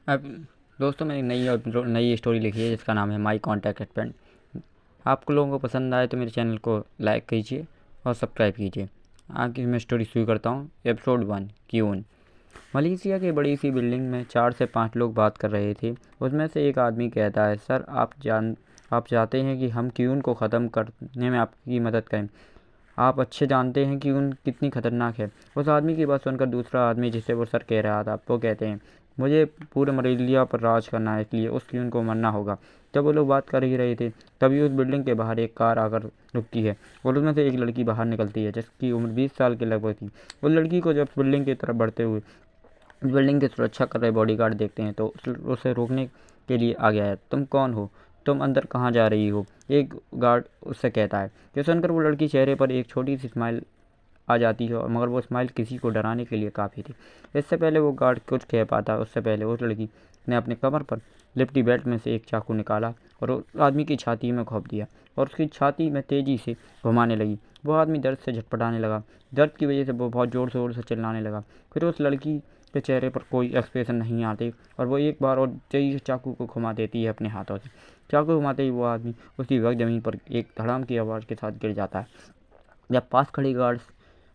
अब दोस्तों, मैंने नई स्टोरी लिखी है जिसका नाम है माई कॉन्टैक्ट फ्रेंड। आपको लोगों को पसंद आए तो मेरे चैनल को लाइक कीजिए और सब्सक्राइब कीजिए। आगे मैं स्टोरी शुरू करता हूँ। Episode 1, queue. मलेशिया की बड़ी सी बिल्डिंग में 4 से 5 लोग बात कर रहे थे। उसमें से एक आदमी कहता है, सर आप चाहते हैं कि हम क्यून को ख़त्म करने में आपकी मदद करें। आप अच्छे जानते हैं कि उन कितनी खतरनाक है। उस आदमी की बात सुनकर दूसरा आदमी, जिसे वो सर कह रहा था, वो कहते हैं, मुझे पूरे मलेशिया पर राज करना है, इसलिए उस क्यून को मरना होगा। जब वो लोग बात कर ही रहे थे तभी उस बिल्डिंग के बाहर एक कार आकर रुकती है और उसमें से एक लड़की बाहर निकलती है जिसकी उम्र 20 साल के लगभग थी। उस लड़की को जब बिल्डिंग की तरफ बढ़ते हुए उस बिल्डिंग की सुरक्षा कर रहे बॉडीगार्ड देखते हैं तो उसे रोकने के लिए आ गया है। तुम कौन हो? तुम अंदर कहाँ जा रही हो? एक गार्ड उससे कहता है। ये सुनकर वो लड़की चेहरे पर एक छोटी सी स्माइल आ जाती है, और मगर वो स्माइल किसी को डराने के लिए काफ़ी थी। इससे पहले वो गार्ड कुछ कह पाता, उससे पहले उस लड़की ने अपने कमर पर लिपटी बेल्ट में से एक चाकू निकाला और उस आदमी की छाती में घोंप दिया और उसकी छाती में तेज़ी से घुमाने लगी। वो आदमी दर्द से झटपटाने लगा। दर्द की वजह से वो बहुत ज़ोर शोर से चिल्लाने लगा। फिर उस लड़की के चेहरे पर कोई एक्सप्रेशन नहीं आते और वो एक बार और तेजी से चाकू को घुमा देती है अपने हाथों से। चाकू घुमाते ही वो आदमी उसी वक्त ज़मीन पर एक धड़ाम की आवाज़ के साथ गिर जाता है। जब पास खड़े गार्ड्स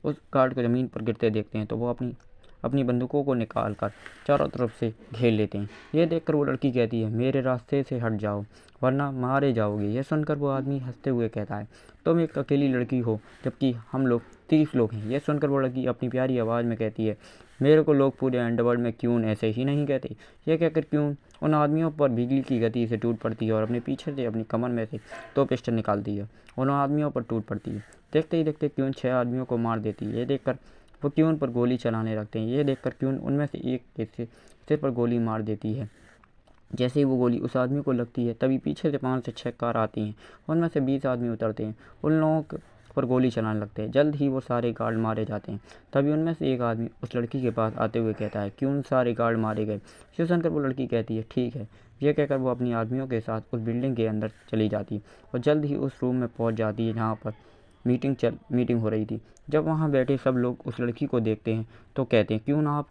उस गार्ड को ज़मीन पर गिरते देखते हैं तो वो अपनी अपनी बंदूकों को निकाल कर चारों तरफ से घेर लेते हैं। ये देखकर वो लड़की कहती है, मेरे रास्ते से हट जाओ वरना मारे जाओगे। यह सुनकर वो आदमी हंसते हुए कहता है, तुम एक अकेली लड़की हो जबकि हम लोग 30 लोग हैं। यह सुनकर वो लड़की अपनी प्यारी आवाज़ में कहती है, मेरे को लोग पूरे अंडरवर्ल्ड में क्यून ऐसे ही नहीं कहते। यह कहकर क्यून उन आदमियों पर बिजली की गति से टूट पड़ती है और अपने पीछे से अपनी कमर में से 2 पिस्टल निकालती है। उन आदमियों पर टूट पड़ती है। देखते ही देखते क्यून 6 आदमियों को मार देती है। ये देखकर वो क्यून पर गोली चलाने लगते हैं। ये देखकर क्यून उनमें से एक के सिर पर गोली मार देती है। जैसे ही वो गोली उस आदमी को लगती है तभी पीछे से 5 से 6 कार आती हैं। उनमें से 20 आदमी उतरते हैं, उन लोगों पर गोली चलाने लगते हैं। जल्द ही वो सारे गार्ड मारे जाते हैं। तभी उनमें से एक आदमी उस लड़की के पास आते हुए कहता है, क्यों सारे गार्ड मारे गए? ये सुनकर वो लड़की कहती है, ठीक है। ये कहकर वो अपनी आदमियों के साथ उस बिल्डिंग के अंदर चली जाती है और जल्द ही उस रूम में पहुंच जाती है जहाँ पर मीटिंग हो रही थी। जब वहाँ बैठे सब लोग उस लड़की को देखते हैं तो कहते हैं, क्यों ना आप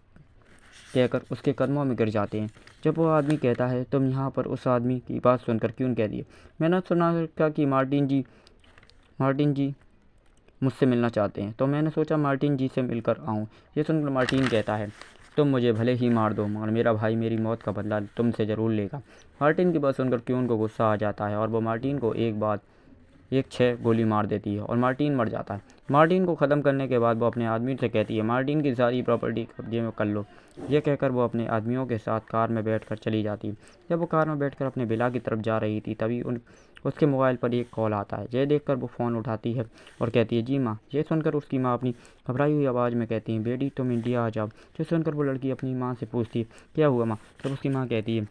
कहकर उसके कदमों में गिर जाते हैं। जब वो आदमी कहता है, तुम यहाँ पर? उस आदमी की बात सुनकर क्यों कहती है, मैंने सुना था कि मार्टिन जी मुझसे मिलना चाहते हैं, तो मैंने सोचा मार्टिन जी से मिलकर आऊँ। ये सुनकर मार्टिन कहता है, तुम मुझे भले ही मार दो मगर मेरा भाई मेरी मौत का बदला तुमसे ज़रूर लेगा। मार्टिन की बात सुनकर क्यून को गुस्सा आ जाता है और वो मार्टिन को एक 6 गोली मार देती है और मार्टिन मर जाता है। मार्टिन को ख़त्म करने के बाद वो अपने आदमी से कहती है, मार्टिन की सारी प्रॉपर्टी कब्जे में कर लो। यह कहकर वो अपने आदमियों के साथ कार में बैठकर चली जाती है। जब वो कार में बैठकर अपने विला की तरफ जा रही थी तभी उसके मोबाइल पर एक कॉल आता है। यह देखकर वो फ़ोन उठाती है और कहती है, जी माँ। ये सुनकर उसकी माँ अपनी घबराई हुई आवाज़ में कहती है, बेटी तुम इंडिया आ जाओ। ये सुनकर वो लड़की अपनी माँ से पूछती है, क्या हुआ माँ? तब उसकी माँ कहती है,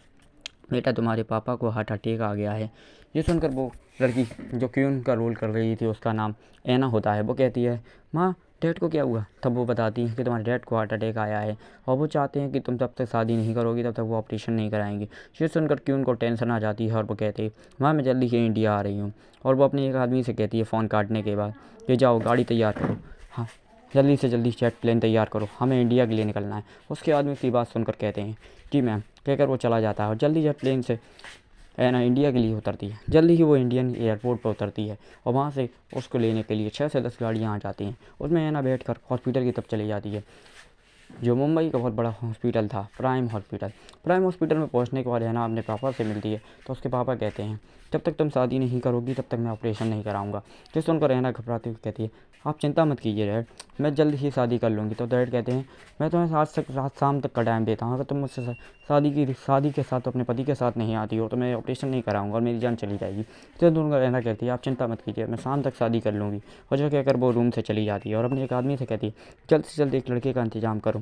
बेटा तुम्हारे पापा को हार्ट अटैक आ गया है। ये सुनकर वो लड़की जो क्यून का रोल कर रही थी, उसका नाम ऐना होता है, वो कहती है, माँ डैड को क्या हुआ? तब वो बताती है कि तुम्हारे डैड को हार्ट अटैक आया है और वो चाहते हैं कि तुम जब तक शादी नहीं करोगी तब तक वो ऑपरेशन नहीं कराएंगे। ये सुनकर क्यून को टेंशन आ जाती है और वो कहते हैं, माँ मैं जल्दी ही इंडिया आ रही हूँ। और वो अपने एक आदमी से कहती है फ़ोन काटने के बाद, कि जाओ गाड़ी तैयार करो, हाँ जल्दी से जल्दी जेट प्लेन तैयार करो, हमें इंडिया के लिए निकलना है। उसके आदमी की बात सुनकर कहते हैं, जी मैम। कहकर वो चला जाता है और जल्दी जेट प्लेन से ऐना इंडिया के लिए उतरती है। जल्दी ही वो इंडियन एयरपोर्ट पर उतरती है और वहाँ से उसको लेने के लिए 6 से 10 गाड़ियाँ आ जाती हैं। उसमें ऐना बैठकर हॉस्पिटल की तरफ चली जाती है, जो मुंबई का बहुत बड़ा हॉस्पिटल था, प्राइम हॉस्पिटल। प्राइम हॉस्पिटल में पहुंचने के बाद हैना अपने पापा से मिलती है तो उसके पापा कहते हैं, जब तक तुम शादी नहीं करोगी तब तक मैं ऑपरेशन नहीं कराऊंगा। जिस सुनकर हैना घबराती हुई कहती है, आप चिंता मत कीजिए डैड, मैं जल्द ही शादी कर लूँगी। तो डैड कहते हैं, मैं तुम्हें रात शाम तक का टाइम देता हूँ, अगर तुम मुझसे शादी के साथ अपने पति के साथ नहीं आती हो तो मैं ऑपरेशन नहीं कराऊंगा और मेरी जान चली जाएगी। तो दोनों हैना कहती है, आप चिंता मत कीजिए, मैं शाम तक शादी कर लूँगी। और जो कहकर वो रूम से चली जाती है और अपने एक आदमी से कहती है, जल्द से जल्द एक लड़के का इंतजाम करो।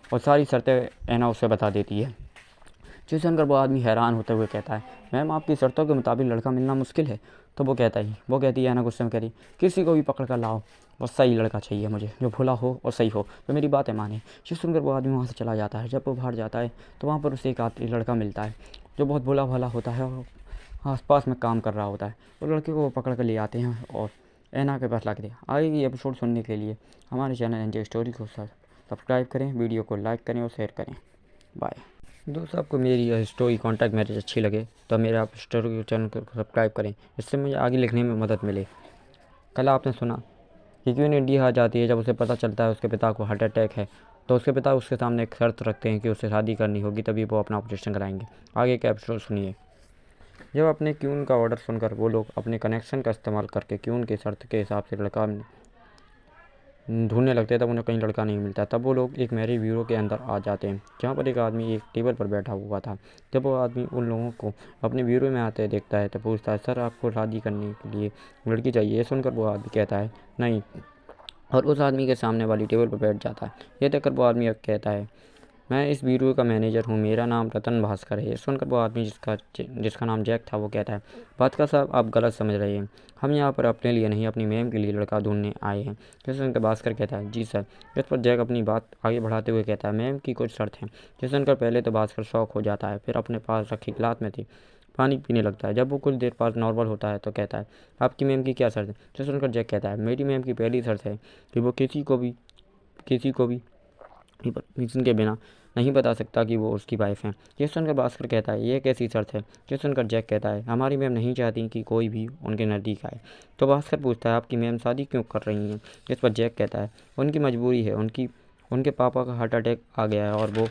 और सारी शर्तें ऐना उसे बता देती है। जिसे सुनकर वो आदमी हैरान होते हुए कहता है, मैम आपकी शर्तों के मुताबिक लड़का मिलना मुश्किल है। तो वो कहती है ऐना गुस्से में कहती, किसी को भी पकड़ कर लाओ, बस सही लड़का चाहिए मुझे, जो भोला हो और सही हो, जो मेरी बातें माने। जिसे सुनकर वो आदमी वहाँ से चला जाता है। जब वो बाहर जाता है तो वहाँ पर उसे एक लड़का मिलता है जो बहुत भोला भाला होता है और आसपास में काम कर रहा होता है। उस लड़के को वो पकड़ कर ले आते हैं और ऐना के पास ला के आगे की एपिसोड सुनने के लिए हमारे चैनल एनजे स्टोरी को सब्सक्राइब करें, वीडियो को लाइक करें और शेयर करें। बाय। दोस्तों आपको मेरी यह स्टोरी कॉन्टैक्ट मैरिज अच्छी लगे तो मेरे आप स्टोरी चैनल को सब्सक्राइब करें, इससे मुझे आगे लिखने में मदद मिले। कल आपने सुना कि क्वीन इंडिया आ जाती है जब उसे पता चलता है उसके पिता को हार्ट अटैक है, तो उसके पिता उसके सामने एक शर्त रखते हैं कि उसे शादी करनी होगी, तभी वो अपना ऑपरेशन कराएंगे। आगे का एपिसोड सुनिए। जब अपने क्यून का ऑर्डर सुनकर वो लोग अपने कनेक्शन का इस्तेमाल करके क्यून की शर्त के हिसाब से लड़का ढूंढने लगते हैं, तब उन्हें कहीं लड़का नहीं मिलता। तब वो लोग एक मैरिज ब्यूरो के अंदर आ जाते हैं, जहाँ पर एक आदमी एक टेबल पर बैठा हुआ था। जब वो आदमी उन लोगों को अपने ब्यूरो में आते देखता है तो पूछता है, सर आपको शादी करने के लिए लड़की चाहिए? ये सुनकर वो आदमी कहता है नहीं, और उस आदमी के सामने वाली टेबल पर बैठ जाता है। ये देखकर वो आदमी अब कहता है, मैं इस ब्यूरो का मैनेजर हूँ, मेरा नाम रतन भास्कर है। ये सुनकर वो आदमी जिसका नाम जैक था वो कहता है, भास्कर साहब आप गलत समझ रहे हैं, हम यहाँ पर अपने लिए नहीं अपनी मैम के लिए लड़का ढूंढने आए हैं। ये सुनकर भास्कर कहता है, जी सर। इस पर जैक अपनी बात आगे बढ़ाते हुए कहता है, मैम की कुछ शर्त है। ये सुनकर पहले तो भास्कर शौक हो जाता है, फिर अपने पास रखी गिलास में थी पानी पीने लगता है। जब वो कुछ देर बाद नॉर्मल होता है तो कहता है, आपकी मैम की क्या शर्त है? ये सुनकर जैक कहता है, मेरी मैम की पहली शर्त है कि वो किसी को भी परमिशन के बिना नहीं बता सकता कि वो उसकी वाइफ है। ये सुनकर भास्कर कहता है, ये कैसी शर्त है? ये सुनकर जैक कहता है, हमारी मैम नहीं चाहती कि कोई भी उनके नज़दीक आए। तो भास्कर पूछता है, आपकी मैम शादी क्यों कर रही हैं? इस पर जैक कहता है, उनकी मजबूरी है, उनके पापा का हार्ट अटैक आ गया है और वो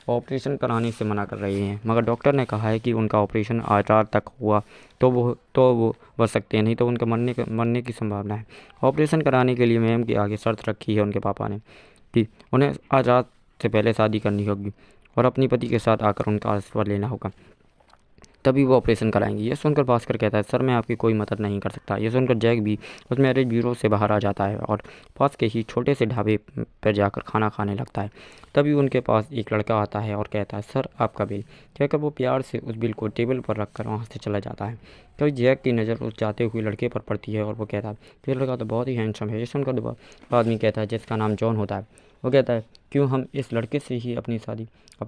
ऑपरेशन कराने से मना कर रही हैं, मगर डॉक्टर ने कहा है कि उनका ऑपरेशन आज रात तक हुआ तो वो बच सकते हैं, नहीं तो उनके मरने की संभावना है। ऑपरेशन कराने के लिए मैम की आगे शर्त रखी है उनके पापा ने कि उन्हें आज रात से पहले शादी करनी होगी और अपनी पति के साथ आकर उनका आशीर्वाद लेना होगा, तभी वो ऑपरेशन कराएंगे। ये सुनकर भास्कर कहता है, सर मैं आपकी कोई मदद नहीं कर सकता। ये सुनकर जैक भी उस मैरिज ब्यूरो से बाहर आ जाता है और पास के ही छोटे से ढाबे पर जाकर खाना खाने लगता है। तभी उनके पास एक लड़का आता है और कहता है, सर आपका बिल। कहकर वो प्यार से उस बिल को टेबल पर रखकर वहाँ से चला जाता है। तभी जैक की नज़र उस जाते हुए लड़के पर पड़ती है और वो कहता है, ये लड़का तो बहुत ही हैंडसम है। ये सुनकर वो आदमी कहता है, जिसका नाम जॉन होता है, वो कहता है, क्यों हम इस लड़के से ही अपनी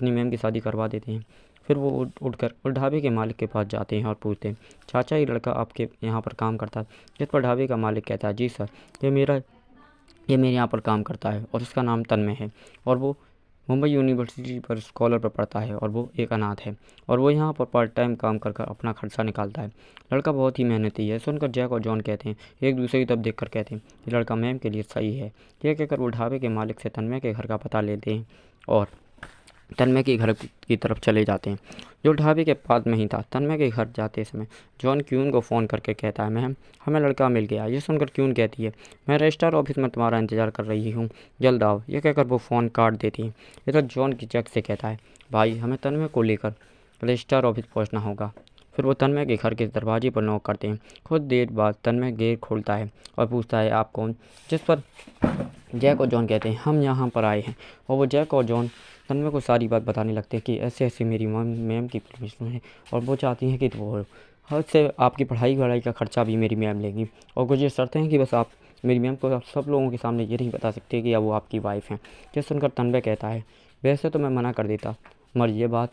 मैम की शादी करवा देते हैं। फिर वो उठकर उस ढाबे के मालिक के पास जाते हैं और पूछते हैं, चाचा ये लड़का आपके यहाँ पर काम करता है? जिस पर ढाबे का मालिक कहता है, जी सर, ये मेरे यहाँ पर काम करता है और इसका नाम तन्मय है और वो मुंबई यूनिवर्सिटी पर स्कॉलर पर पढ़ता है और वो एक अनाथ है और वो यहाँ पर पार्ट टाइम काम कर अपना खर्चा निकालता है। लड़का बहुत ही मेहनती है। सुनकर जैक और जॉन कहते हैं, एक दूसरे की तरफ देखकर कहते हैं, ये लड़का मैम के लिए सही है। यह कहकर वो ढाबे के मालिक से तन्मय के घर का पता लेते हैं और तन्मय के घर की तरफ चले जाते हैं, जो ढाबे के पास में ही था। तन्मय के घर जाते समय जॉन क्यून को फ़ोन करके कहता है, मैम हमें लड़का मिल गया। ये सुनकर क्यून कहती है, मैं रजिस्ट्रार ऑफिस में तुम्हारा इंतज़ार कर रही हूँ, जल्द आओ। ये कहकर वो फ़ोन काट देती है। इधर जॉन की जैक से कहता है, भाई हमें तन्मय को लेकर रजिस्ट्रार ऑफिस पहुँचना होगा। फिर वो तन्मय के घर के दरवाजे पर नॉक करते हैं। कुछ देर बाद तन्मय गेट खोलता है और पूछता है, आप कौन? जिस पर जैक और जॉन कहते हैं, हम यहाँ पर आए हैं। और वो जैक और जॉन तन्मय को सारी बात बताने लगते हैं कि ऐसे ऐसे मेरी मैम की परमिशन है और वो चाहती हैं कि वो हद से आपकी पढ़ाई वढ़ाई का खर्चा भी मेरी मैम लेंगी और कुछ ये शर्तें हैं कि बस आप मेरी मैम को आप सब लोगों के सामने ये नहीं बता सकते कि वो आपकी वाइफ हैं। ये सुनकर तन्मय कहता है, वैसे तो मैं मना कर देता, मगर ये बात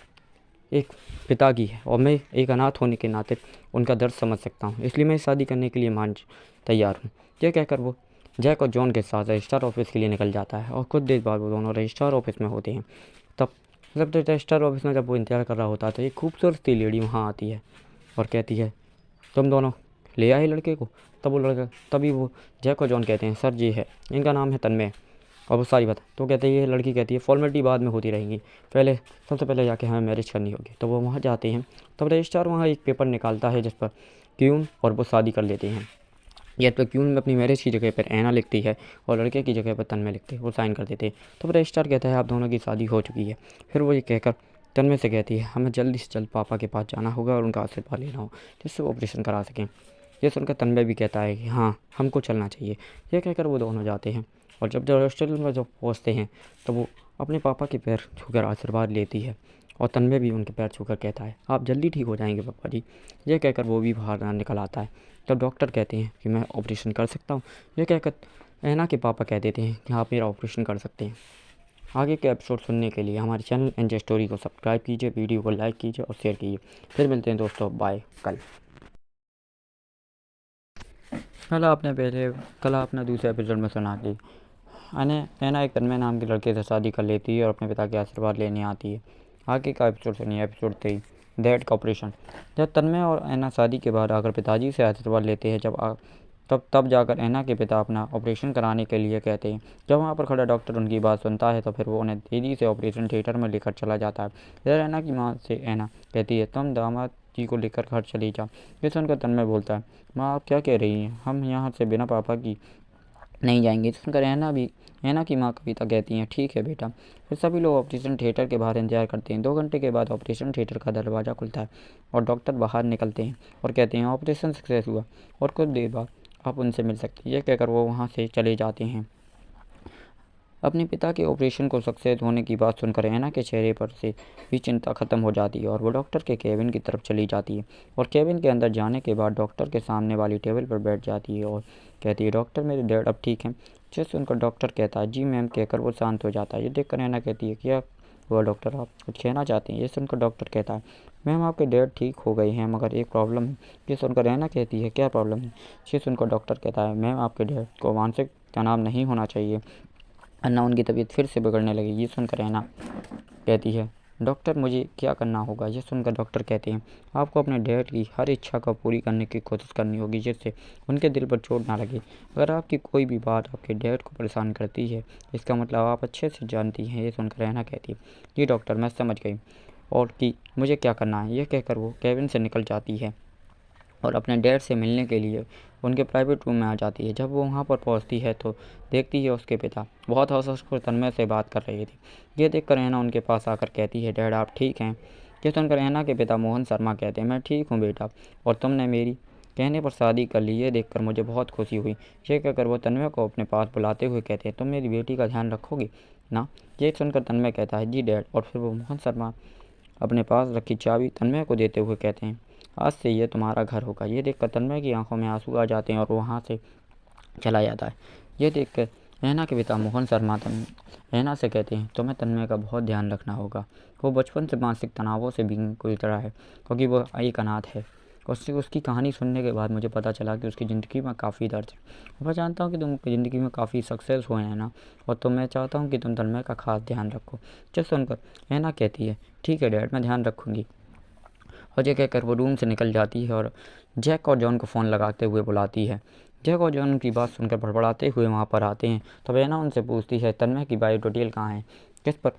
एक पिता की है और मैं एक अनाथ होने के नाते उनका दर्द समझ सकता हूँ, इसलिए मैं शादी करने के लिए तैयार हूँ। यह कहकर वो जैक और जॉन के साथ रजिस्ट्रार ऑफिस के लिए निकल जाता है और कुछ देर बाद वो दोनों रजिस्ट्रार ऑफिस में होते हैं। तब रजिस्ट्रार ऑफिस में जब वो इंतजार कर रहा होता है तो एक खूबसूरत सी लेडी वहाँ आती है और कहती है, तुम दोनों ले आए लड़के को? तभी वो जैक और जॉन कहते हैं, सर जी है, इनका नाम है तन्मय। और वो सारी बात तो कहते हैं, ये लड़की कहती है, फॉर्मेलिटी बाद में होती रहेंगी, सबसे पहले जाके हमें मैरिज करनी होगी। तो वो वहाँ जाते हैं। तब रजिस्ट्रार वहाँ एक पेपर निकालता है जिस पर क्यून और वो शादी कर लेते हैं। या तो क्यून में अपनी मैरिज की जगह पर ऐना लिखती है और लड़के की जगह पर तन्मय लिखते हैं, वो साइन कर देते हैं। तब रजिस्ट्रार कहता है, आप दोनों की शादी हो चुकी है। फिर वो ये कहकर तन्मय से कहती है, हमें जल्दी से जल्द पापा के पास जाना होगा और उनका आशीर्वाद लेना हो जिससे वो ऑपरेशन करा सकें। ये सुनकर तन्मय भी कहता है कि हाँ हमको चलना चाहिए। यह कहकर वो दोनों जाते हैं और जब हॉस्टल में जब पहुँचते हैं तो वो अपने पापा के पैर छूकर आशीर्वाद लेती है और तन्मय भी उनके पैर छूकर कहता है, आप जल्दी ठीक हो जाएंगे पापा जी। यह कहकर वो भी बाहर निकल आता है। तब डॉक्टर कहते हैं कि मैं ऑपरेशन कर सकता हूँ। यह कहकर ऐना के पापा कह देते हैं कि आप मेरा ऑपरेशन कर सकते हैं। आगे के एपिसोड सुनने के लिए हमारे चैनल एनजे स्टोरी को सब्सक्राइब कीजिए, वीडियो को लाइक कीजिए और शेयर कीजिए। फिर मिलते हैं दोस्तों, बाय। कल आपने दूसरे एपिसोड में सुना कि ऐना एक तन्मय नाम के लड़के से शादी कर लेती है और अपने पिता के आशीर्वाद लेने आती है। आगे का एपिसोड सुनिए, एपिसोड 3, डैड का ऑपरेशन। जब तन्मय और ऐना शादी के बाद आकर पिताजी से आशीर्वाद लेते हैं, तब जाकर ऐना के पिता अपना ऑपरेशन कराने के लिए कहते हैं। जब वहाँ पर खड़ा डॉक्टर उनकी बात सुनता है तो फिर वो उन्हें तेज़ी से ऑपरेशन थिएटर में लेकर चला जाता है। इधर ऐना की माँ से ऐना कहती है, तुम दामाद जी को लेकर घर चली जाओ। ये सुनकर तन्मय बोलता है, माँ आप क्या कह रही हैं, हम यहाँ से बिना पापा की नहीं जाएंगे। सुनकर ऐना की माँ कविता कहती हैं, ठीक है बेटा। फिर सभी लोग ऑपरेशन थिएटर के बाहर इंतजार करते हैं। 2 घंटे के बाद ऑपरेशन थिएटर का दरवाज़ा खुलता है और डॉक्टर बाहर निकलते हैं और कहते हैं, ऑपरेशन सक्सेस हुआ और कुछ देर बाद आप उनसे मिल सकते हैं। यह कहकर वो वहाँ से चले जाते हैं। अपने पिता के ऑपरेशन को सक्सेस होने की बात सुनकर ऐना के चेहरे पर से भी चिंता खत्म हो जाती है और वो डॉक्टर के केबिन की तरफ चली जाती है और केबिन के अंदर जाने के बाद डॉक्टर के सामने वाली टेबल पर बैठ जाती है और कहती है, डॉक्टर मेरे डैड अब ठीक हैं। जिसे सुनकर डॉक्टर कहता है, जी मैम कहकर वो शांत हो जाता है। ये देखकर ऐना कहती है, क्या हुआ डॉक्टर, आप कुछ कहना चाहते हैं। ये सुनकर डॉक्टर कहता है, मैम आपके डैड ठीक हो गए हैं मगर एक प्रॉब्लम है। ये सुनकर ऐना कहती है, क्या प्रॉब्लम है। ये सुनकर डॉक्टर कहता है, मैम आपके डैड को मानसिक तनाव नहीं होना चाहिए वरना उनकी तबीयत फिर से बिगड़ने लगेगी। ये सुनकर ऐना कहती है, डॉक्टर मुझे क्या करना होगा। ये सुनकर डॉक्टर कहते हैं, आपको अपने डैड की हर इच्छा को पूरी करने की कोशिश करनी होगी जिससे उनके दिल पर चोट ना लगे। अगर आपकी कोई भी बात आपके डैड को परेशान करती है इसका मतलब आप अच्छे से जानती हैं। ये सुनकर ऐना कहती है, जी डॉक्टर मैं समझ गई और कि मुझे क्या करना है। यह कहकर वो केबिन से निकल जाती है और अपने डैड से मिलने के लिए उनके प्राइवेट रूम में आ जाती है। जब वो वहाँ पर पहुँचती है तो देखती है उसके पिता बहुत हंस-हंस तन्मय से बात कर रहे थे। ये देखकर ऐना उनके पास आकर कहती है, डैड आप ठीक हैं। ये सुनकर ऐना के पिता मोहन शर्मा कहते हैं, मैं ठीक हूँ बेटा और तुमने मेरी कहने पर शादी कर ली, ये देखकर मुझे बहुत खुशी हुई। ये कहकर वो तन्मय को अपने पास बुलाते हुए कहते हैं, तुम मेरी बेटी का ध्यान रखोगी ना। ये सुनकर तन्मय कहता है, जी डैड। और फिर वो मोहन शर्मा अपने पास रखी चाबी तन्मय को देते हुए कहते हैं, आज से ये तुम्हारा घर होगा। ये देखकर तन्मय की आंखों में आंसू आ जाते हैं और वो वहाँ से चला जाता है। ये देखकर ऐना के पिता मोहन शर्मा ऐना से कहते हैं, तुम्हें तन्मय का बहुत ध्यान रखना होगा। वो बचपन से मानसिक तनावों से भी गुजरा है क्योंकि वो एक अनाथ है। उसकी कहानी सुनने के बाद मुझे पता चला कि उसकी ज़िंदगी में काफ़ी दर्द है। मैं जानता हूँ कि तुम ज़िंदगी में काफ़ी सक्सेस हुए हैं ना, और तो मैं चाहता हूँ कि तुम तन्मय का खास ध्यान रखो। जब सुनकर ऐना कहती है, ठीक है डैड मैं ध्यान रखूँगी। और ये कहकर वो रूम से निकल जाती है और जैक और जॉन को फ़ोन लगाते हुए बुलाती है। जैक और जॉन उनकी बात सुनकर बड़बड़ाते हुए वहाँ पर आते हैं। तब ऐना उनसे पूछती है, तन्मय की बायो डिटेल कहाँ है। जिस पर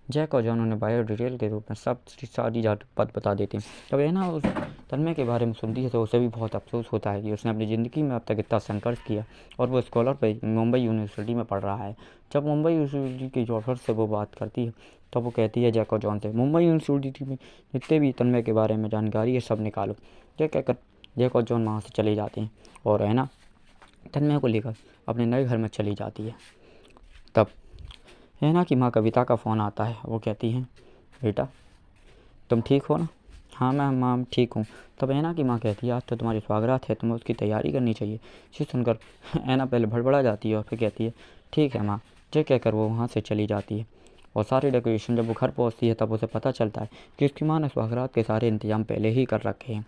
जैक और जॉन उन्हें बायो डिटेल के रूप में सारी बात बता देते हैं। तब ऐना उस तन्मय के बारे में सुनती है तो उसे भी बहुत अफसोस होता है कि उसने अपनी ज़िंदगी में अब तक इतना संघर्ष किया और वो स्कॉलर पर मुंबई यूनिवर्सिटी में पढ़ रहा है। जब मुंबई यूनिवर्सिटी के ऑफर से वो बात करती है तब वो कहती है जैक और जॉन से, मुंबई यूनिवर्सिटी में जितने भी तन्मय के बारे में जानकारी है सब निकालो। यह कहकर जैक और जॉन वहाँ से चले जाते हैं और ऐना तन्मय को लेकर अपने नए घर में चली जाती है। तब ऐना की माँ कविता का फ़ोन आता है। वो कहती हैं, बेटा तुम ठीक हो ना। हाँ मैं माँ ठीक हूँ। तब ऐना की माँ कहती है, आज तो तुम्हारी स्वागरात है, तुम्हें उसकी तैयारी करनी चाहिए। ये सुनकर ऐना पहले भड़बड़ा जाती है और फिर कहती है, ठीक है माँ। ये कहकर वो वहाँ से चली जाती है और सारी डेकोरेशन जब वो घर पहुँचती है तब उसे पता चलता है कि उसकी माँ ने स्वागरात के सारे इंतजाम पहले ही कर रखे हैं।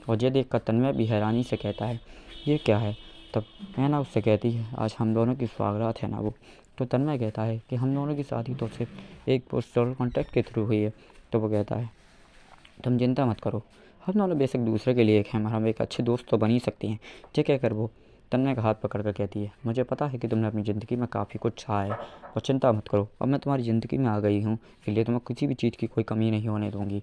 और ये देखकर तन्मय भी हैरानी से कहता है, ये क्या है। तब ऐना उससे कहती है, आज हम दोनों की स्वागरात है ना वो। तो तन्मय कहता है कि हम दोनों की शादी तो सिर्फ एक पोस्टल कॉन्टैक्ट के थ्रू हुई है। तो वो कहता है, तुम चिंता मत करो, हम दोनों बेशक दूसरे के लिए एक हैं मगर हम एक अच्छे दोस्त तो बन ही सकते हैं। ये कहकर वो तन्मय का हाथ पकड़ कर कहती है, मुझे पता है कि तुमने अपनी ज़िंदगी में काफ़ी कुछ सहा है और चिंता मत करो, अब मैं तुम्हारी ज़िंदगी में आ गई हूँ, इसलिए तुम्हें किसी भी चीज़ की कोई कमी नहीं होने दूँगी।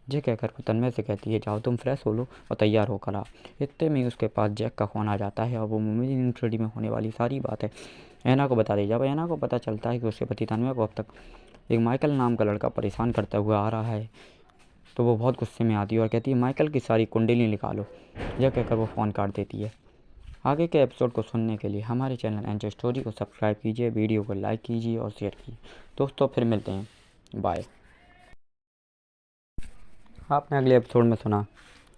ये कहकर वो तन्मय से कहती है, जाओ तुम फ्रेश हो लो और तैयार होकर आओ। इतने में ही उसके पास जैक का फ़ोन आ जाता है और वो मुंबई यूनिवर्सिटी में होने वाली सारी बातें ऐना को बता दी। जब ऐना को पता चलता है कि उसके पति तन्मय को अब तक एक माइकल नाम का लड़का परेशान करता हुआ आ रहा है तो वो बहुत गुस्से में आती है और कहती है, माइकल की सारी कुंडली निकालो। यह कहकर वो फ़ोन काट देती है। आगे के एपिसोड को सुनने के लिए हमारे चैनल एनजे स्टोरी को सब्सक्राइब कीजिए, वीडियो को लाइक कीजिए और शेयर कीजिए। दोस्तों फिर मिलते हैं, बाय। आपने अगले एपिसोड में सुना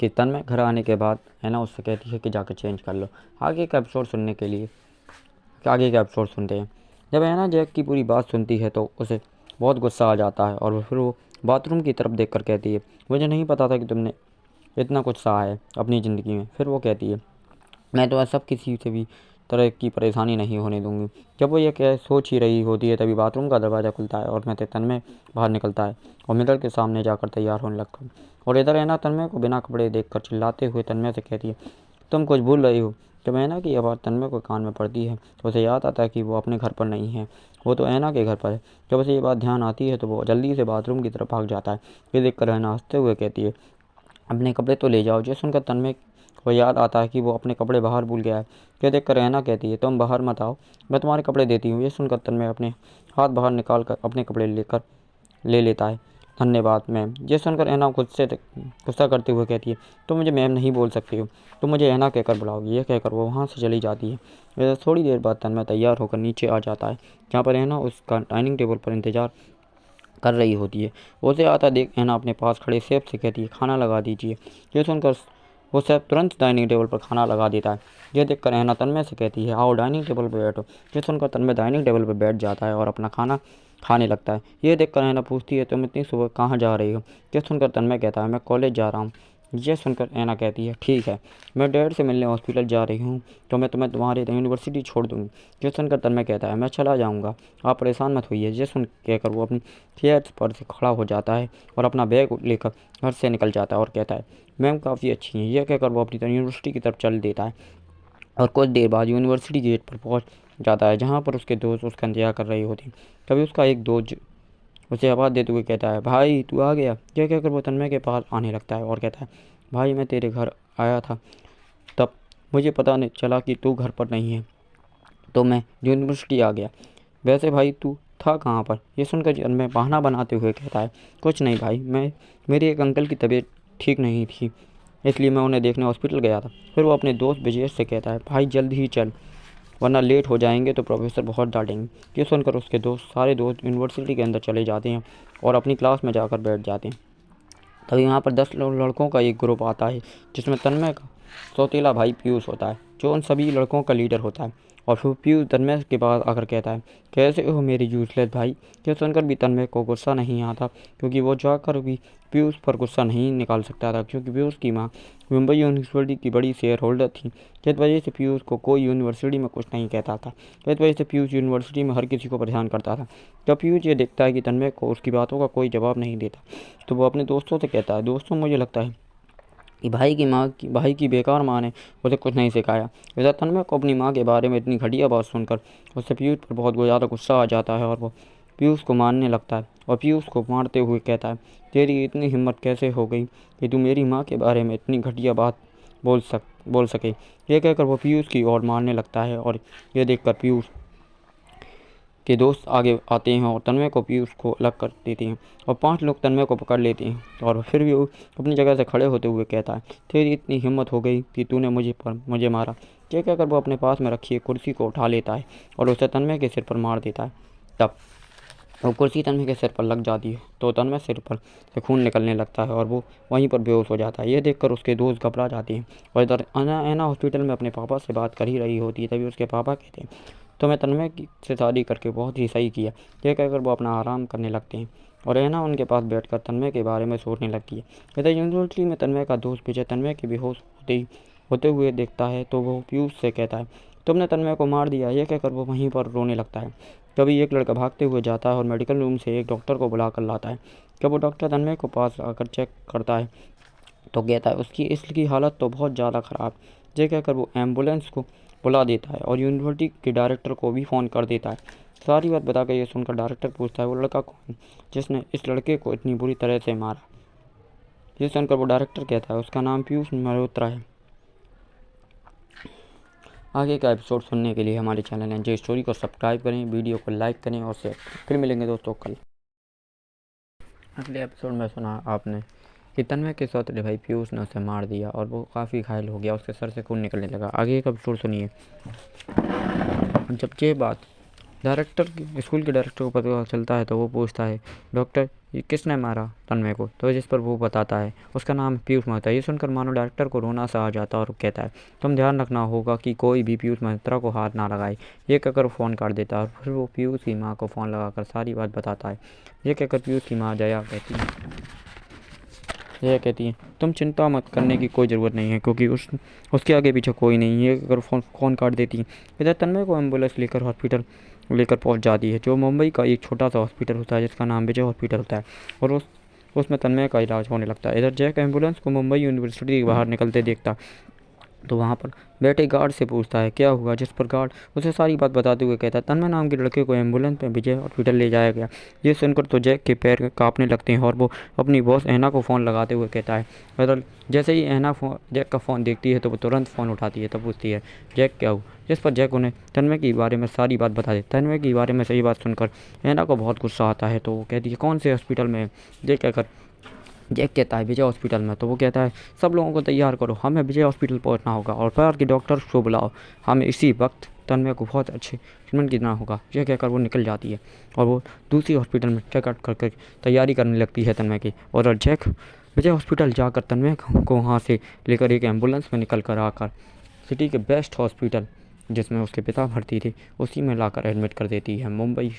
कि तन्मय घर आने के बाद ऐना उससे कहती है कि जाकर चेंज कर लो। आगे का एपिसोड सुनने के लिए आगे का एपिसोड सुनते हैं। जब ऐना जैक की पूरी बात सुनती है तो उसे बहुत गुस्सा आ जाता है और फिर वो बाथरूम की तरफ देखकर कहती है, मुझे नहीं पता था कि तुमने इतना कुछ सहा है अपनी ज़िंदगी में। फिर वो कहती है, मैं तो सब किसी से भी तरह की परेशानी नहीं होने दूंगी। जब वो ये कह सोच ही रही होती है तभी बाथरूम का दरवाज़ा खुलता है और मैं तन्मय बाहर निकलता है और मिरर के सामने जाकर तैयार होने लगता हूँ। और इधर ऐना तन्मय को बिना कपड़े देखकर चिल्लाते हुए तन्मय से कहती है, तुम कुछ भूल रही हो। जब ऐना की आवाज़ तन्मय को कान में पड़ती है तो उसे याद आता है कि वो अपने घर पर नहीं है, वो तो ऐना के घर पर है। जब उसे ये बात ध्यान आती है तो वो जल्दी से बाथरूम की तरफ भाग जाता है। ये देखकर ऐना हंसते हुए कहती है, अपने कपड़े तो ले जाओ। ये सुनकर तन्मय को याद आता है कि वो अपने कपड़े बाहर भूल गया है। ये देखकर रहना कहती है, तुम बाहर मत आओ, मैं तुम्हारे कपड़े देती हूँ। ये सुनकर तन्मय अपने हाथ बाहर निकाल कर अपने कपड़े ले लेता है। धन्यवाद मैम। ये सुनकर ऐना गुस्सा करते हुए कहती है, तुम मुझे मैम नहीं बोल सकती हो, तुम मुझे ऐना कहकर बुलाओगी। ये कहकर वो वहाँ से चली जाती है। वैसे थोड़ी देर बाद तन्मय तैयार होकर नीचे आ जाता है, जहाँ पर ऐना उसका डाइनिंग टेबल पर इंतजार कर रही होती है। उसे आता देख ऐना अपने पास खड़े सेफ से कहती है, खाना लगा दीजिए। ये सुनकर वो सैफ तुरंत डाइनिंग टेबल पर खाना लगा देता है। यह देखकर ऐना तन्मय से कहती है, आओ डाइनिंग टेबल पर बैठो। ये सुनकर तन्मय डाइनिंग टेबल पर बैठ जाता है और अपना खाना खाने लगता है। यह देखकर ऐना पूछती है, तुम इतनी सुबह कहाँ जा रही हो। यह सुनकर तन्मय कहता है, मैं कॉलेज जा रहा हूँ। यह सुनकर ऐना कहती है, ठीक है, मैं डैड से मिलने हॉस्पिटल जा रही हूँ तो मैं तुम्हें तुम्हारी यूनिवर्सिटी छोड़ दूँगी। यह सुनकर तन्मय कहता है, मैं चला जाऊँगा, आप परेशान मत होइए। यह सुन कहकर वो अपनी चेयर पर से खड़ा हो जाता है और अपना बैग लेकर घर से निकल जाता है और कहता है, मैम काफ़ी अच्छी हैं। यह कहकर वो अपनी यूनिवर्सिटी की तरफ चल देता है और कुछ देर बाद यूनिवर्सिटी गेट पर पहुंच जाता है, जहां पर उसके दोस्त उसका इंतजार कर रहे होते हैं। तभी उसका एक दोस्त उसे आवाज़ देते हुए कहता है, भाई तू आ गया। यह कहकर वो तन्मय के पास आने लगता है और कहता है, भाई मैं तेरे घर आया था, तब मुझे पता नहीं चला कि तू घर पर नहीं है तो मैं यूनिवर्सिटी आ गया। वैसे भाई तू था कहाँ पर। ये सुनकर तन्मय बहाना बनाते हुए कहता है, कुछ नहीं भाई, मेरे एक अंकल की तबीयत ठीक नहीं थी, इसलिए मैं उन्हें देखने हॉस्पिटल गया था। फिर वो अपने दोस्त विजय से कहता है, भाई जल्द ही चल, वरना लेट हो जाएंगे तो प्रोफेसर बहुत डांटेंगे। ये सुनकर उसके सारे दोस्त यूनिवर्सिटी के अंदर चले जाते हैं और अपनी क्लास में जाकर बैठ जाते हैं। तभी वहाँ पर 10 लड़कों का एक ग्रुप आता है, जिसमें तन्मय का सौतेला भाई पीयूष होता है, जो उन सभी लड़कों का लीडर होता है। और फिर पीयूष तन्मय के पास आकर कहता है, कैसे हो मेरे यूजलेस भाई। यह सुनकर भी तन्मय को गुस्सा नहीं आता, क्योंकि वो जाकर भी पीयूष पर गुस्सा नहीं निकाल सकता था, क्योंकि पीयूष की माँ मुंबई यूनिवर्सिटी की बड़ी शेयर होल्डर थी। इस वजह से पीयूष को कोई यूनिवर्सिटी में कुछ नहीं कहता था। इस वजह से पीयूष यूनिवर्सिटी में हर किसी को परेशान करता था। जब पीयूष ये देखता है कि तन्मय को उसकी बातों का कोई जवाब नहीं देता, तो वो अपने दोस्तों से कहता है, दोस्तों मुझे लगता है कि भाई की बेकार माँ ने उसे कुछ नहीं सिखाया। वैसे तन्मय को अपनी माँ के बारे में इतनी घटिया बात सुनकर उससे पीयूष पर बहुत ज़्यादा गुस्सा आ जाता है और वो पीयूष को मारने लगता है और पीयूष को मारते हुए कहता है, तेरी इतनी हिम्मत कैसे हो गई कि तू मेरी माँ के बारे में इतनी घटिया बात बोल सके। ये कहकर वो पीयूष की ओर मारने लगता है और ये देखकर पीयूष के दोस्त आगे आते हैं और तन्मय को पीयूष को अलग कर देते हैं और 5 लोग तन्मय को पकड़ लेते हैं। और फिर भी वो अपनी जगह से खड़े होते हुए कहता है, तेरी इतनी हिम्मत हो गई कि तूने मुझे मारा। ये कहकर वो अपने पास में रखी एक कुर्सी को उठा लेता है और उसे तन्मय के सिर पर मार देता है। तब वो कुर्सी तन्मय के सिर पर लग जाती है तो तन्मय सिर पर से खून निकलने लगता है और वो वहीं पर बेहोश हो जाता है। ये देखकर उसके दोस्त घबरा जाते हैं और इधर ऐना हॉस्पिटल में अपने पापा से बात कर ही रही होती है। तभी उसके पापा कहते हैं, तो मैं तन्मय से शादी करके बहुत ही सही किया। यह कहकर वो अपना आराम करने लगते हैं और ऐना उनके पास बैठकर तन्मय के बारे में सोचने लगती है। इधर यूनिवर्सिटी में तन्मय का दोस्त विजय तन्मय के बेहोश होते हुए देखता है तो वो पीयूष से कहता है, तुमने तन्मय को मार दिया। यह कहकर वो वहीं पर रोने लगता है। तभी एक लड़का भागते हुए जाता है और मेडिकल रूम से एक डॉक्टर को बुला कर लाता है। जब वो डॉक्टर तन्मय को पास आकर चेक करता है तो कहता है, इसकी हालत तो बहुत ज़्यादा ख़राब। ये कहकर वो एम्बुलेंस को बुला देता है और यूनिवर्सिटी के डायरेक्टर को भी फ़ोन कर देता है। सारी बात बताकर ये सुनकर डायरेक्टर पूछता है, वो लड़का कौन जिसने इस लड़के को इतनी बुरी तरह से मारा। ये सुनकर वो डायरेक्टर कहता है, उसका नाम पीयूष मल्होत्रा है। आगे का एपिसोड सुनने के लिए हमारे चैनल एनजे स्टोरी को सब्सक्राइब करें, वीडियो को लाइक करें और शेयर करें। फिर मिलेंगे दोस्तों कल। अगले एपिसोड में सुना आपने कि तन्मय के सौतेले भाई पीयूष ने उसे मार दिया और वो काफ़ी घायल हो गया, उसके सर से खून निकलने लगा। आगे का एपिसोड सुनिए। जब ये बात स्कूल के डायरेक्टर को पता चलता है तो वो पूछता है, डॉक्टर ये किसने मारा तन्मय को। तो जिस पर वो बताता है उसका नाम पीयूष मल्होत्रा। ये सुनकर मानो डायरेक्टर को रोना सा आ जाता और कहता है, तुम ध्यान रखना होगा कि कोई भी पीयूष मल्होत्रा को हाथ ना लगाए। ये कहकर फ़ोन काट देता है और फिर वो पीयूष की माँ को फ़ोन लगाकर सारी बात बताता है। ये कहकर पीयूष की माँ जया कहती है, जया कहती है तुम चिंता मत करने की कोई ज़रूरत नहीं है, क्योंकि उसके आगे पीछे कोई नहीं है। अगर फ़ोन काट देती है। इधर तन्मय को एम्बुलेंस लेकर हॉस्पिटल लेकर पहुंच जाती है, जो मुंबई का एक छोटा सा हॉस्पिटल होता है जिसका नाम विजय हॉस्पिटल होता है, और उसमें तन्मय का इलाज होने लगता है। इधर जैक एम्बुलेंस को मुंबई यूनिवर्सिटी के बाहर निकलते देखता तो वहाँ पर बैठे गार्ड से पूछता है क्या हुआ, जिस पर गार्ड उसे सारी बात बताते हुए कहता है तन्मय नाम के लड़के को एम्बुलेंस में विजय हॉस्पिटल ले जाया गया। ये सुनकर तो जैक के पैर कांपने लगते हैं और वो अपनी बॉस ऐना को फ़ोन लगाते हुए कहता है। बदल जैसे ही ऐना जैक का फ़ोन देखती है तो वो तुरंत फ़ोन उठाती है, तब पूछती है जैक क्या हुआ, जिस पर जैक उन्हें तन्मय के बारे में सारी बात बता देता है। तन्मय के बारे में सही बात सुनकर ऐना को बहुत गुस्सा आता है, तो वो कहती है कौन से हॉस्पिटल में। जैक कहता है विजय हॉस्पिटल में। तो वो कहता है सब लोगों को तैयार करो, हमें विजय हॉस्पिटल पहुंचना होगा और पैर के डॉक्टर को बुलाओ, हमें इसी वक्त तन्मय को बहुत अच्छे ट्रीटमेंट देना होगा। यह कहकर वो निकल जाती है और वो दूसरी हॉस्पिटल में चेकआउट करके तैयारी करने लगती है तन्मय की। और जैक विजय हॉस्पिटल जाकर तन्मय को वहाँ से लेकर एक एम्बुलेंस में निकल कर आकर सिटी के बेस्ट हॉस्पिटल जिसमें उसके पिता भर्ती थे उसी में लाकर एडमिट कर देती है, मुंबई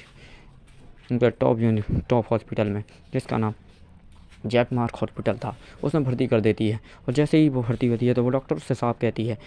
के टॉप हॉस्पिटल में जिसका नाम जैक मार्क हॉस्पिटल था, उसमें भर्ती कर देती है। और जैसे ही वो भर्ती होती है तो वो डॉक्टर उससे साफ कहती है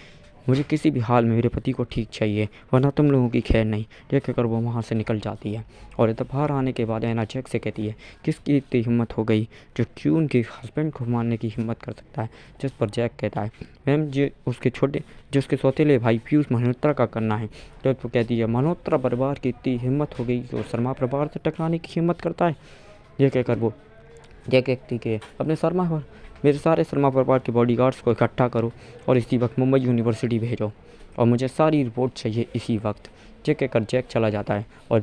मुझे किसी भी हाल में मेरे पति को ठीक चाहिए, वरना तुम लोगों की खैर नहीं। ये कहकर वो वहाँ से निकल जाती है। और इधर बाहर आने के बाद ऐना जैक से कहती है किसकी इतनी हिम्मत हो गई जो क्यों उनके हस्बैंड को मारने की हिम्मत कर सकता है। जिस पर जैक कहता है मैम जो उसके सौतेले भाई पीयूष मल्होत्रा का करना है। तो वो कहती है मल्होत्रा परिवार की इतनी हिम्मत हो गई कि वो शर्मा परिवार से टकराने की हिम्मत करता है। ये कहकर वो जैक व्यक्ति के अपने मेरे सारे शर्मा परिवार के बॉडीगार्ड्स को इकट्ठा करो और इसी वक्त मुंबई यूनिवर्सिटी भेजो और मुझे सारी रिपोर्ट चाहिए इसी वक्त। ये कहकर जैक चला जाता है। और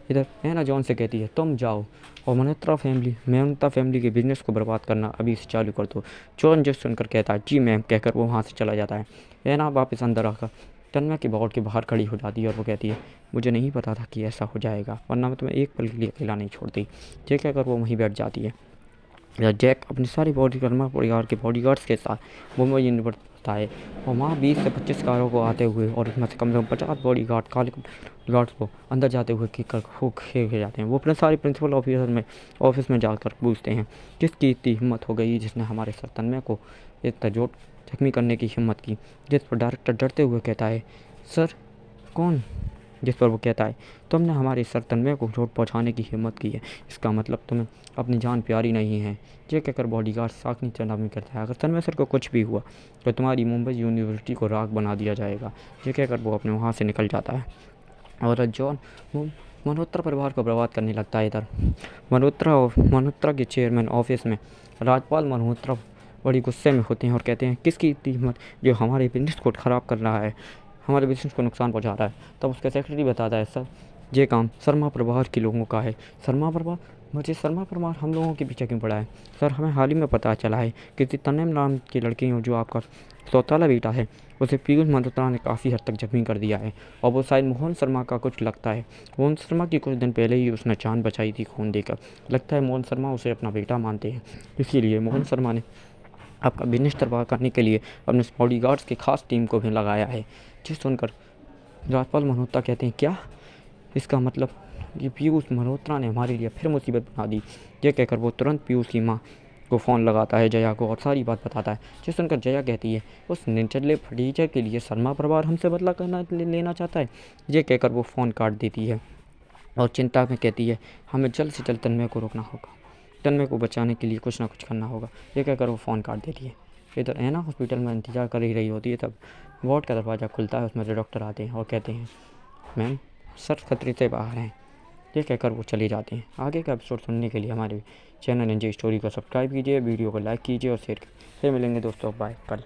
इधर ऐना जॉन से कहती है तुम जाओ और मेहता फैमिली के बिजनेस को बर्बाद करना अभी से चालू कर दो। जॉन जो सुनकर कहता है जी मैम कहकर वो वहाँ से चला जाता है। ऐना वापस अंदर आकर तन्मय के बोर्ड के बाहर खड़ी हो जाती है और वो कहती है मुझे नहीं पता था कि ऐसा हो जाएगा, वरना मैं तुम्हें एक पल के लिए अकेला नहीं छोड़ती। ये कहकर वो वहीं बैठ जाती है। जैक अपने सारे परिवार के बॉडीगार्ड्स के साथ मुंबई यूनिवर्सिटी होता है और वहाँ 20 से 25 कारों को आते हुए और उसमें से कम 50 बॉडीगार्ड काले गार्ड्स को अंदर जाते हुए खेल जाते हैं। वो अपने सारे प्रिंसिपल ऑफिस में जाकर पूछते हैं किसकी इतनी हिम्मत हो गई जिसने हमारे सर तन्मय को इतना जख्मी करने की हिम्मत की। जिस पर डायरेक्टर डरते हुए कहता है सर कौन। जिस पर वो कहता है तुमने हमारे सर तन्मय को चोट पहुंचाने की हिम्मत की है, इसका मतलब तुम्हें अपनी जान प्यारी नहीं है। ये कहकर बॉडीगार्ड साखनी चढ़ावी करता है अगर तन्मय सर को कुछ भी हुआ तो तुम्हारी मुंबई यूनिवर्सिटी को राख बना दिया जाएगा। ये कहकर वो अपने वहाँ से निकल जाता है और जॉन मल्होत्रा परिवार को बर्बाद करने लगता है। इधर मल्होत्रा के चेयरमैन ऑफिस में राजपाल मल्होत्रा बड़ी गुस्से में होते हैं और कहते हैं किसकी इतनी हिम्मत जो हमारे बिजनेस को ख़राब कर रहा है, हमारे बिजनेस को नुकसान पहुंचा रहा है। तब उसका सेक्रेटरी बताता है सर ये काम शर्मा परिवार के लोगों का है। शर्मा परिवार हम लोगों के पीछे क्यों पड़ा है सर, हमें हाल ही में पता चला है कि तन्मय नाम की लड़की हो जो आपका सौतेला बेटा है उसे पीयूष मल्होत्रा ने काफ़ी हद तक जख्मी कर दिया है और वो शायद मोहन शर्मा का कुछ लगता है। मोहन शर्मा की कुछ दिन पहले ही उसने जान बचाई थी खून देकर। लगता है मोहन शर्मा उसे अपना बेटा मानते हैं, इसीलिए मोहन शर्मा ने आपका बिजनेस तबाह करने के लिए अपने बॉडीगार्ड्स की खास टीम को भी लगाया है। जिस सुनकर राजपाल मल्होत्रा कहते हैं क्या, इसका मतलब ये पीयूष मल्होत्रा ने हमारे लिए फिर मुसीबत बना दी। ये कहकर वो तुरंत पीयूष की माँ को फ़ोन लगाता है जया को और सारी बात बताता है। जिस सुनकर जया कहती है उस निचले फटीचर के लिए शर्मा परिवार हमसे बदला लेना चाहता है। ये कहकर वो फ़ोन काट देती है और चिंता में कहती है हमें जल्द से जल्द तन्मय को रोकना होगा, तन्मय को बचाने के लिए कुछ ना कुछ करना होगा। ये कहकर वो फ़ोन काट देती है। इधर ऐना हॉस्पिटल में इंतज़ार कर ही रही होती है, तब वार्ड का दरवाज़ा खुलता है, उसमें से डॉक्टर आते हैं और कहते हैं मैम सर खतरे से बाहर हैं। ये कहकर वो चले जाते हैं। आगे का एपिसोड सुनने के लिए हमारे चैनल एनजे स्टोरी को सब्सक्राइब कीजिए, वीडियो को लाइक कीजिए और शेयर कीजिए। फिर मिलेंगे दोस्तों, बाय कल।